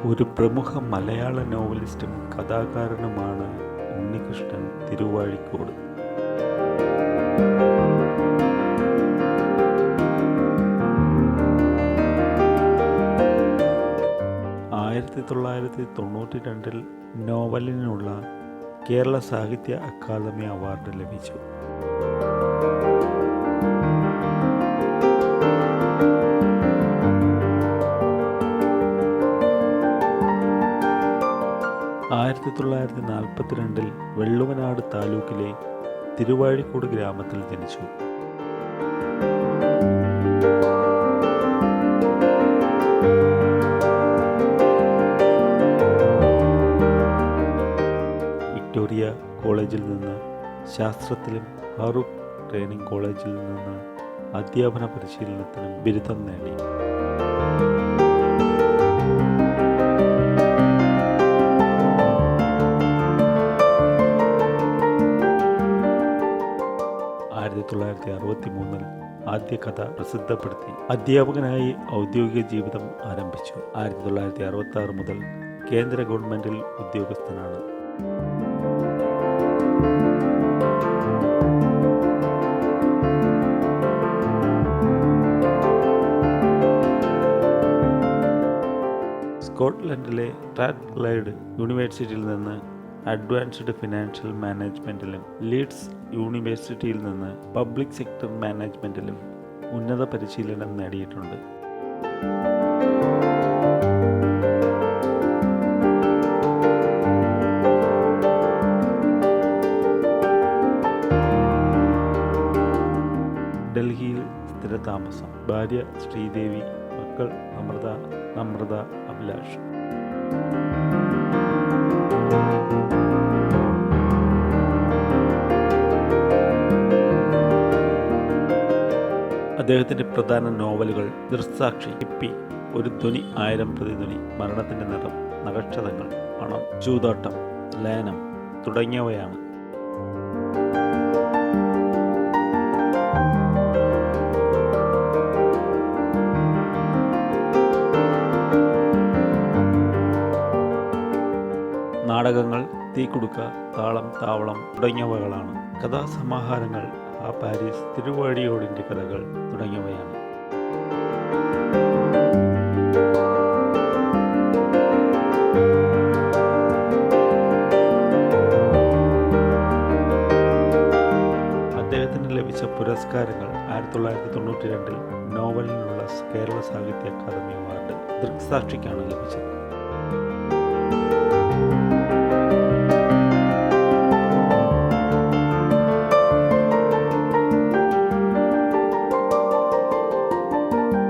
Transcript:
ഒരു പ്രമുഖ മലയാള നോവലിസ്റ്റും കഥാകാരനുമാണ് ഉണ്ണികൃഷ്ണൻ തിരുവാഴിക്കോട്. 1992 നോവലിനുള്ള കേരള സാഹിത്യ അക്കാദമി അവാർഡ് ലഭിച്ചു. ആയിരത്തി 1942 വെള്ളുവനാട് താലൂക്കിലെ തിരുവാഴിക്കോട് ഗ്രാമത്തിൽ ജനിച്ചു. വിക്ടോറിയ കോളേജിൽ നിന്ന് ശാസ്ത്രത്തിലും ഫാറൂഖ് ട്രെയിനിങ് കോളേജിൽ നിന്ന് അധ്യാപന പരിശീലനത്തിനും ബിരുദം നേടി. ആയിരത്തി 1963 ആദ്യ കഥ പ്രസിദ്ധപ്പെടുത്തി. അധ്യാപകനായി ഔദ്യോഗിക ജീവിതം ആരംഭിച്ചു. 1966 മുതൽ കേന്ദ്ര ഗവൺമെന്റിൽ ഉദ്യോഗസ്ഥനാണ്. സ്കോട്ട്ലൻഡിലെ സ്ട്രാത്ക്ലൈഡ് യൂണിവേഴ്സിറ്റിയിൽ നിന്ന് അഡ്വാൻസ്ഡ് ഫിനാൻഷ്യൽ മാനേജ്മെൻറ്റിലും ലീഡ്സ് യൂണിവേഴ്സിറ്റിയിൽ നിന്ന് പബ്ലിക് സെക്ടർ മാനേജ്മെൻറ്റിലും ഉന്നത പരിശീലനം നേടിയിട്ടുണ്ട്. ഡൽഹിയിൽ സ്ഥിരതാമസം. ഭാര്യ ശ്രീദേവി, മക്കൾ അമൃത, നമ്രത, അഭിലാഷ്. അദ്ദേഹത്തിൻ്റെ പ്രധാന നോവലുകൾ ദൃക്സാക്ഷി, ഹിപ്പി, ഒരു ധ്വനി, 1000 പ്രതിധ്വനി, മരണത്തിൻ്റെ നിറം, നക്ഷതങ്ങൾ, പണം, ചൂതാട്ടം, ലയനം തുടങ്ങിയവയാണ്. നാടകങ്ങൾ തീക്കുടുക്ക, താളം, താവളം തുടങ്ങിയവകളാണ്. കഥാസമാഹാരങ്ങൾ ആ പാരീസ്, തിരുവാഴിയോടിൻ്റെ കഥകൾ തുടങ്ങിയവയാണ്. അദ്ദേഹത്തിന് ലഭിച്ച പുരസ്കാരങ്ങൾ 1992 നോവലിനുള്ള കേരള സാഹിത്യ അക്കാദമി അവാർഡ്, ദൃക്സാക്ഷിക്കാണ് ലഭിച്ചത്.